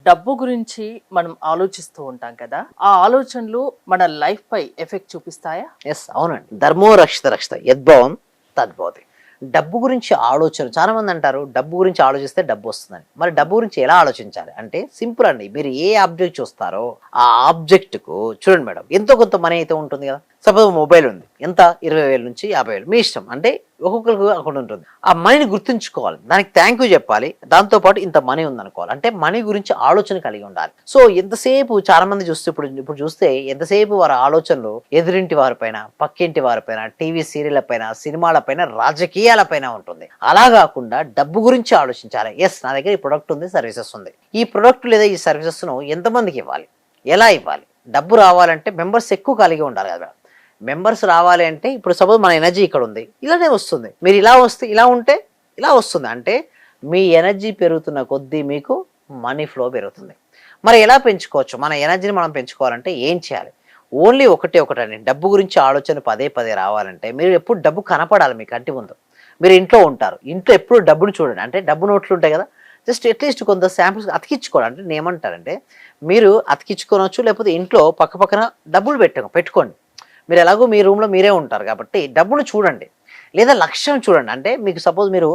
డబ్బు గురించి మనం ఆలోచిస్తూ ఉంటాం కదా, ఆ ఆలోచనలు మన లైఫ్ పై ఎఫెక్ట్ చూపిస్తాయా? ఎస్, అవునండి. ధర్మో రక్షిత రక్షిత యద్భవం తద్భవతి. డబ్బు గురించి ఆలోచన చాలా మంది అంటారు, డబ్బు గురించి ఆలోచిస్తే డబ్బు వస్తుందని. మరి డబ్బు గురించి ఎలా ఆలోచించాలి అంటే సింపుల్ అండి. మీరు ఏ ఆబ్జెక్ట్ చూస్తారో ఆ ఆబ్జెక్ట్ కు చూడండి మేడం, ఎంతో కొంత మనీ అయితే ఉంటుంది కదా. సపోజ్ మొబైల్ ఉంది, ఎంత 20,000 నుంచి 50,000 మీ ఇష్టం, అంటే ఒక్కొక్కరికి అకౌంట్ ఉంటుంది. ఆ మనీని గుర్తుంచుకోవాలి, దానికి థ్యాంక్ యూ చెప్పాలి, దాంతో పాటు ఇంత మనీ ఉంది అనుకోవాలి. అంటే మనీ గురించి ఆలోచన కలిగి ఉండాలి. సో ఎంతసేపు చాలా మంది చూస్తే ఇప్పుడు చూస్తే ఎంతసేపు వారి ఆలోచనలు ఎదురింటి వారిపైన, పక్కింటి వారిపైన, టీవీ సీరియల్ పైన, సినిమాల పైన, రాజకీయాల పైన ఉంటుంది. అలా కాకుండా డబ్బు గురించి ఆలోచించాలి. ఎస్, నా దగ్గర ఈ ప్రొడక్ట్ ఉంది, సర్వీసెస్ ఉంది, ఈ ప్రొడక్ట్ లేదా ఈ సర్వీసెస్ ను ఎంతమందికి ఇవ్వాలి, ఎలా ఇవ్వాలి. డబ్బు రావాలంటే మెంబర్స్ ఎక్కువ కలిగి ఉండాలి కదా. మెంబర్స్ రావాలి అంటే ఇప్పుడు సపోజ్ మన ఎనర్జీ ఇక్కడ ఉంది, ఇలానే వస్తుంది. మీరు ఇలా వస్తే ఇలా ఉంటే ఇలా వస్తుంది. అంటే మీ ఎనర్జీ పెరుగుతున్న కొద్దీ మీకు మనీ ఫ్లో పెరుగుతుంది. మరి ఎలా పెంచుకోవచ్చు? మన ఎనర్జీని మనం పెంచుకోవాలంటే ఏం చేయాలి? ఓన్లీ ఒకటండి, డబ్బు గురించి ఆలోచన పదే పదే రావాలంటే మీరు ఎప్పుడు డబ్బు కనపడాలి మీ కంటి ముందు. మీరు ఇంట్లో ఉంటారు, ఇంట్లో ఎప్పుడు డబ్బును చూడండి. అంటే డబ్బు నోట్లు ఉంటాయి కదా, జస్ట్ అట్లీస్ట్ కొంత శాంపుల్స్ అతికించుకోవాలి. అంటే నేను ఏమంటారంటే మీరు అతికించుకోవచ్చు, లేకపోతే ఇంట్లో పక్క పక్కన డబ్బులు పెట్టుకోండి. మీరు ఎలాగో మీ రూమ్లో మీరే ఉంటారు కాబట్టి డబ్బును చూడండి, లేదా లక్ష్యం చూడండి. అంటే మీకు సపోజ్ మీరు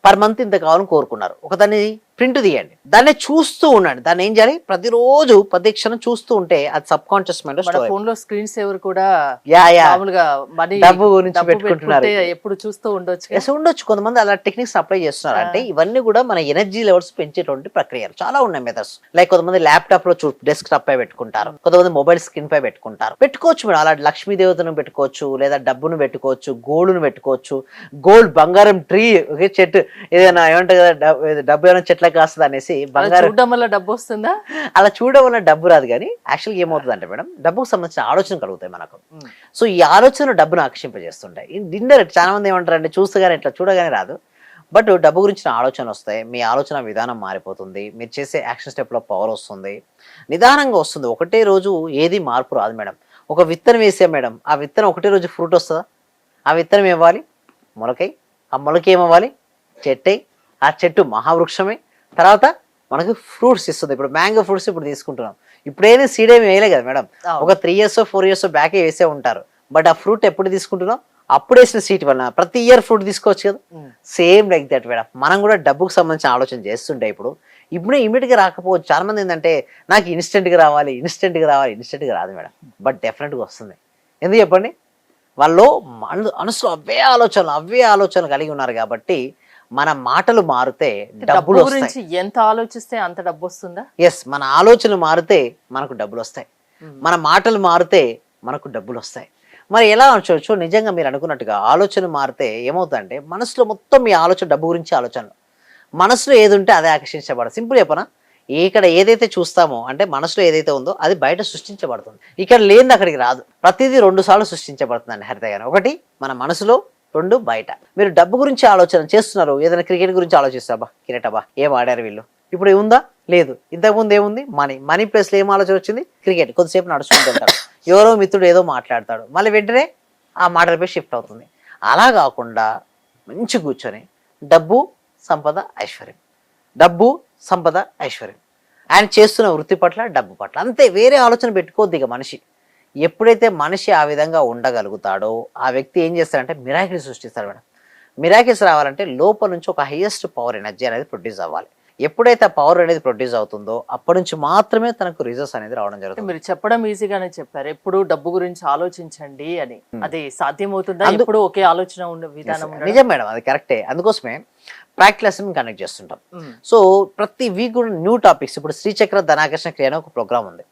పర్ మంత్ ఇంత కావాలని కోరుకున్నారు, ఒకదాన్ని ప్రింట్ తీయండి, దాన్ని చూస్తూ ఉండండి. దాన్ని ఏం చేయాలి, ప్రతిరోజు ప్రతి క్షణం చూస్తూ ఉంటే అది సబ్ కాన్షియస్ మైండ్ లో ఫోన్ లో స్క్రీన్ సేవర్ కూడా మామూలుగా డబ్బు గురించి పెట్టుకుంటున్నారు, ఎప్పుడు చూస్తూ ఉండొచ్చు. కొంతమంది అలా టెక్నిక్స్ అప్లై చేస్తున్నారు. అంటే ఇవన్నీ కూడా మన ఎనర్జీ లెవెల్స్ పెంచేటువంటి ప్రక్రియలు చాలా ఉన్నాయి మెథడ్స్. లైక్ కొంతమంది ల్యాప్టాప్ లో డెస్క్ టాప్ పై పెట్టుకుంటారు, కొంతమంది మొబైల్ స్క్రీన్ పై పెట్టుకోవచ్చు. మీరు అలా లక్ష్మీ దేవతను పెట్టుకోవచ్చు, లేదా డబ్బును పెట్టుకోవచ్చు, గోల్డ్ను పెట్టుకోవచ్చు. గోల్డ్, బంగారం ట్రీ, ఒకే చెట్టు, ఏదైనా ఏమంటారు కదా, డబ్బు ఏమైనా చెట్ల కాస్తుంది అనేసి బంగారం చూడడం వల్ల డబ్బు వస్తుందా? అలా చూడడం వల్ల డబ్బు రాదు. కానీ యాక్చువల్గా ఏమవుతుంది అంటే మేడం, డబ్బుకు సంబంధించిన ఆలోచన కలుగుతాయి మనకు. సో ఈ ఆలోచనలు డబ్బును ఆకర్షింపజేస్తుంటాయి. ఇండైరెక్ట్ చాలా మంది ఏమంటారంటే చూస్తగానే ఇట్లా చూడగానే రాదు, బట్ డబ్బు గురించిన ఆలోచనలు వస్తాయి. మీ ఆలోచన విధానం మారిపోతుంది, మీరు చేసే యాక్షన్ స్టెప్లో పవర్ వస్తుంది, నిదానంగా వస్తుంది. ఒకటే రోజు ఏది మార్పు రాదు మేడం. ఒక విత్తనం వేసాం మేడం, ఆ విత్తనం ఒకటే రోజు ఫ్రూట్ వస్తుందా? ఆ విత్తనం ఇవ్వాలి మొలకై, ఆ మొలక ఏమవ్వాలి చెట్టై, ఆ చెట్టు మహావృక్షమే, తర్వాత మనకు ఫ్రూట్స్ ఇస్తుంది. ఇప్పుడు మ్యాంగో ఫ్రూట్స్ ఇప్పుడు తీసుకుంటున్నాం, ఇప్పుడేది సీడ్ ఏమి వేయలే కదా మేడం, ఒక 3 years 4 years బ్యాకే వేసే ఉంటారు. బట్ ఆ ఫ్రూట్ ఎప్పుడు తీసుకుంటున్నాం, అప్పుడు వేసిన సీట్ వల్ల ప్రతి ఇయర్ ఫ్రూట్ తీసుకోవచ్చు కదా. సేమ్ లైక్ దట్ మేడం, మనం కూడా డబ్బుకు సంబంధించిన ఆలోచన చేస్తుంటే ఇప్పుడు ఇమీడియట్గా రాకపోవచ్చు. చాలా మంది ఏంటంటే నాకు ఇన్స్టెంట్గా రావాలి, ఇన్స్టెంట్గా రాదు మేడం, బట్ డెఫినెట్గా వస్తుంది. ఎందుకు చెప్పండి, వాళ్ళు మనసులో అవే ఆలోచనలు కలిగి ఉన్నారు కాబట్టి మన మాటలు మారితే డబ్బులు గురించి ఎంత ఆలోచిస్తే అంత డబ్బు వస్తుందా? ఎస్, మన ఆలోచనలు మారితే మనకు డబ్బులు వస్తాయి, మన మాటలు మారితే మనకు డబ్బులు వస్తాయి. మరి ఎలా అనొచ్చు? నిజంగా మీరు అనుకున్నట్టుగా ఆలోచన మారితే ఏమవుతుందంటే మనసులో మొత్తం మీ ఆలోచన డబ్బు గురించి ఆలోచనలు, మనసులో ఏది ఉంటే అదే ఆకర్షించబడదు. సింపుల్ చెప్పనా, ఇక్కడ ఏదైతే చూస్తామో అంటే మనసులో ఏదైతే ఉందో అది బయట సృష్టించబడుతుంది. ఇక్కడ లేనిది అక్కడికి రాదు. ప్రతిదీ 2 సార్లు సృష్టించబడుతుందండి హరిత గారు. ఒకటి మన మనసులో, 2 బయట. మీరు డబ్బు గురించి ఆలోచన చేస్తున్నారు, ఏదైనా క్రికెట్ గురించి ఆలోచిస్తాబా, క్రికెట్ అబ్బా ఏం ఆడారు వీళ్ళు, ఇప్పుడు ఏముందా, లేదు. ఇంతకుముందు ఏముంది, మనీ ప్లేస్లో ఏం ఆలోచన వచ్చింది, క్రికెట్. కొద్దిసేపు నడుచుకుంటుంటారు, ఎవరో మిత్రుడు ఏదో మాట్లాడతాడు, మళ్ళీ వెంటనే ఆ మాటలపై షిఫ్ట్ అవుతుంది. అలా కాకుండా మంచి కూర్చొని డబ్బు సంపద ఐశ్వర్యం, డబ్బు సంపద ఐశ్వర్యం, ఆయన చేస్తున్న వృత్తి పట్ల, డబ్బు పట్ల, అంతే. వేరే ఆలోచన పెట్టుకోవద్దు ఇక మనిషి. ఎప్పుడైతే మనిషి ఆ విధంగా ఉండగలుగుతాడో ఆ వ్యక్తి ఏం చేస్తాడంటే మిరాకిల్స్ సృష్టిస్తాడు మేడం. మిరాకిల్స్ రావాలంటే లోపల నుంచి ఒక హైయెస్ట్ పవర్ ఎనర్జీ అనేది ప్రొడ్యూస్ అవ్వాలి. ఎప్పుడైతే ఆ పవర్ అనేది ప్రొడ్యూస్ అవుతుందో అప్పటి నుంచి మాత్రమే తనకు రిజల్ట్స్ అనేది రావడం జరుగుతుంది. మీరు చెప్పడం ఈజీగానే చెప్పారు, ఎప్పుడు డబ్బు గురించి ఆలోచించండి అని. అది సాధ్యమవుతుందా? ఎప్పుడు ఒకే ఆలోచన ఉండే విధానం? నిజం మేడం, అది కరెక్టే. అందుకోసమే ప్రాక్టీస్ కండక్ట్ చేస్తుంటాం. సో ప్రతి వీక్ కూడా న్యూ టాపిక్స్. ఇప్పుడు శ్రీచక్ర ధనాకర్షణ క్రియ అనే ఒక ప్రోగ్రామ్ ఉంది.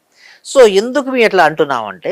సో ఎందుకు మేము ఎట్లా అంటున్నామంటే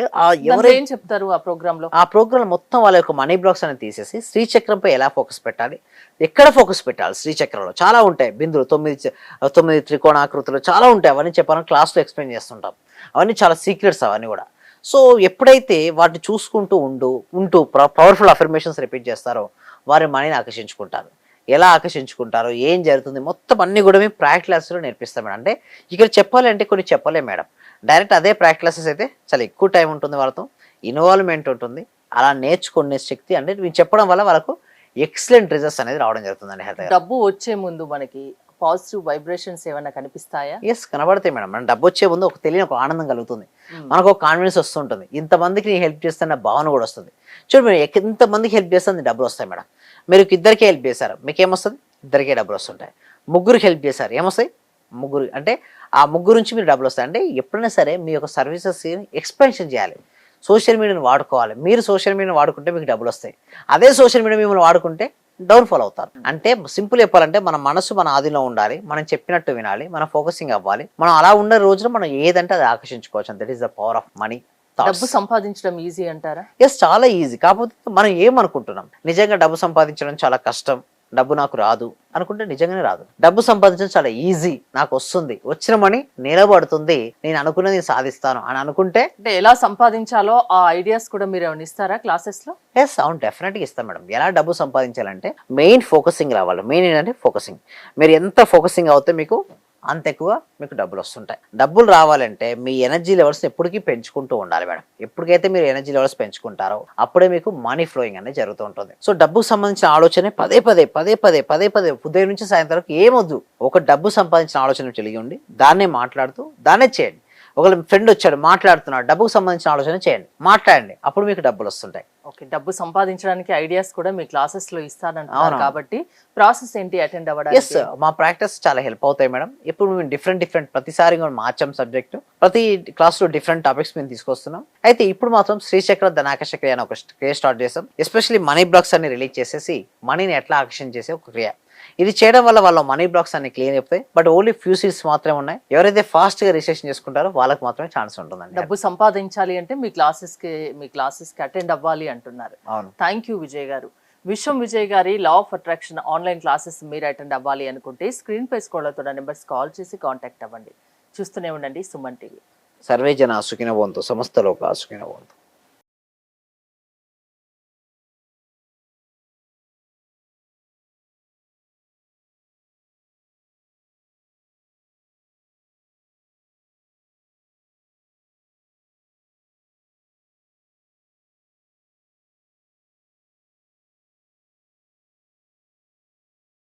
ఏం చెప్తారు ఆ ప్రోగ్రామ్ లో? ఆ ప్రోగ్రామ్ మొత్తం వాళ్ళ యొక్క మనీ బ్లాక్స్ అనేది తీసేసి శ్రీచక్రంపై ఎలా ఫోకస్ పెట్టాలి, ఎక్కడ ఫోకస్ పెట్టాలి. శ్రీచక్రంలో చాలా ఉంటాయి బిందులు, 9 త్రికోణాకృతులు చాలా ఉంటాయి. అవన్నీ చెప్పాలని క్లాస్లో ఎక్స్ప్లెయిన్ చేస్తుంటాం. అవన్నీ చాలా సీక్రెట్స్ అవన్నీ కూడా. సో ఎప్పుడైతే వాటిని చూసుకుంటూ ఉంటూ పవర్ఫుల్ అఫర్మేషన్స్ రిపీట్ చేస్తారో వారి మనీని ఆకర్షించుకుంటారు. ఎలా ఆకర్షించుకుంటారో, ఏం జరుగుతుంది, మొత్తం అన్ని కూడా మేము ప్రాక్టీస్ క్లాస్లో నేర్పిస్తాం మేడం. అంటే ఇక్కడ చెప్పాలి అంటే కొన్ని చెప్పలేం మేడం. డైరెక్ట్ అదే ప్రాక్టీస్ క్లాసెస్ అయితే చాలా ఎక్కువ టైం ఉంటుంది, వాళ్ళతో ఇన్వాల్వ్మెంట్ ఉంటుంది. అలా నేర్చుకునే శక్తి అంటే మేము చెప్పడం వల్ల వాళ్ళకు ఎక్సలెంట్ రిజల్ట్స్ అనేది రావడం జరుగుతుందండి. డబ్బు వచ్చే ముందు మనకి పాజిటివ్ వైబ్రేషన్స్ ఏమైనా కనిపిస్తాయా? ఎస్, కనబడతాయి మేడం. మన డబ్బు వచ్చే ముందు ఒక తెలియని ఒక ఆనందం కలుగుతుంది, మనకు ఒక కాన్ఫిడెన్స్ వస్తుంటుంది, ఇంతమందికి నేను హెల్ప్ చేస్తున్న భావన కూడా వస్తుంది. చూడండి మీరు ఎంతమందికి హెల్ప్ చేస్తే డబ్బులు వస్తాయి మేడం. మీరు ఇద్దరికి హెల్ప్ చేశారు, మీకు ఏమొస్తుంది? ఇద్దరికే డబ్బులు వస్తుంటాయి. ముగ్గురికి హెల్ప్ చేశారు, ఏమొస్తాయి? ముగ్గురు, అంటే ఆ ముగ్గురు నుంచి మీరు డబ్బులు వస్తాయి. అంటే ఎప్పుడైనా సరే మీ యొక్క సర్వీసెస్ ఎక్స్పెన్షన్ చేయాలి, సోషల్ మీడియాని వాడుకోవాలి. మీరు సోషల్ మీడియాని వాడుకుంటే మీకు డబ్బులు వస్తాయి, అదే సోషల్ మీడియా మిమ్మల్ని వాడుకుంటే డౌన్ఫాల్ అవుతారు. అంటే సింపుల్ చెప్పాలంటే మన మనసు మన ఆధీనంలో ఉండాలి, మనం చెప్పినట్టు వినాలి, మనం ఫోకసింగ్ అవ్వాలి. మనం అలా ఉన్న రోజున మనం ఏదంటే అది ఆకర్షించుకోవచ్చు. That is the power of money. డబ్బు సంపాదించడం ఈజీ అంటారా? ఎస్, చాలా ఈజీ. కాకపోతే మనం ఏమనుకుంటున్నాం, నిజంగా డబ్బు సంపాదించడం చాలా కష్టం, డబ్బు నాకు రాదు అనుకుంటే నిజంగానే రాదు. డబ్బు సంపాదించడం చాలా ఈజీ, నాకు వస్తుంది, వచ్చిన మనీ నిలబడుతుంది, నేను అనుకున్నది సాధిస్తాను అని అనుకుంటే. అంటే ఎలా సంపాదించాలో ఆ ఐడియాస్ కూడా మీరు ఏమైనా ఇస్తారా క్లాసెస్ లో? ఎస్, అవును, డెఫినెట్గా ఇస్తాం మేడం. ఎలా డబ్బు సంపాదించాలంటే మెయిన్ ఫోకసింగ్ రావాలి. మెయిన్ ఏంటంటే ఫోకసింగ్. మీరు ఎంత ఫోకసింగ్ అవుతే మీకు అంత ఎక్కువ మీకు డబ్బులు వస్తుంటాయి. డబ్బులు రావాలంటే మీ ఎనర్జీ లెవెల్స్ ఎప్పటికీ పెంచుకుంటూ ఉండాలి మేడం. ఎప్పటికైతే మీరు ఎనర్జీ లెవెల్స్ పెంచుకుంటారో అప్పుడే మీకు మనీ ఫ్లోయింగ్ అనేది జరుగుతూ ఉంటుంది. సో డబ్బుకు సంబంధించిన ఆలోచన పదే పదే ఉదయం నుంచి సాయంత్రం వరకు ఏమొద్దు, ఒక డబ్బు సంపాదించిన ఆలోచన కలిగి ఉండి దాన్నే మాట్లాడుతూ దాన్నే చేయండి. ఒకవేళ ఫ్రెండ్ వచ్చాడు మాట్లాడుతున్నాడు, డబ్బుకు సంబంధించిన ఆలోచన చేయండి, మాట్లాడండి, అప్పుడు మీకు డబ్బులు వస్తుంటాయి. ఓకే, డబ్బు సంపాదించడానికి ఐడియాస్ కూడా మీ క్లాసెస్ లో ఇస్తానంటున్నారు కాబట్టి ప్రాసెస్ ఏంటి అటెండ్ అవ్వడానికి? ఎస్, మా ప్రాక్టీస్ చాలా హెల్ప్ అవుతాయి మేడం. ఇప్పుడు మేము డిఫరెంట్ ప్రతిసారి కూడా మార్చాం సబ్జెక్టు. ప్రతి క్లాస్ లో డిఫరెంట్ టాపిక్స్ మేము తీసుకొస్తున్నాం. అయితే ఇప్పుడు మాత్రం శ్రీచక్ర ధనాకర్ష క్రియ అని ఒక క్రియ స్టార్ట్ చేసాం. ఎస్పెషల్లీ మనీ బ్లాక్స్ అన్ని రిలీజ్ చేసేసి మనీని ఎట్లా ఆకర్షణ చేసే ఒక క్రియ. ఇది చేయడం వల్ల వాళ్ళ మనీ బ్లాక్స్ అన్ని క్లియర్ అయిపోతాయి. బట్ ఓన్లీ ఫ్యూ సీట్స్ మాత్రమే ఉన్నాయి. ఎవరైతే ఫాస్ట్ గా రిజిస్ట్రేషన్ చేసుకుంటారో వాళ్ళకి మాత్రమే ఛాన్స్ ఉంటుందండి. డబ్బు సంపాదించాలి అంటే మీ క్లాసెస్ కి అటెండ్ అవ్వాలి అంటున్నారు. అవును. థ్యాంక్ యూ విజయ్ గారు. విశ్వం విజయ్ గారి law of attraction online classes మీరు అటెండ్ అవ్వాలి అనుకుంటే స్క్రీన్ పై స్క్రోల్ అవుతున్న నెంబర్స్ కాల్ చేసి కాంటాక్ట్ అవ్వండి. చూస్తూనే ఉండండి సుమన్ టీవీ. సర్వే జన సుఖినో భవంతు, సమస్త లోకా సుఖినో భవంతు.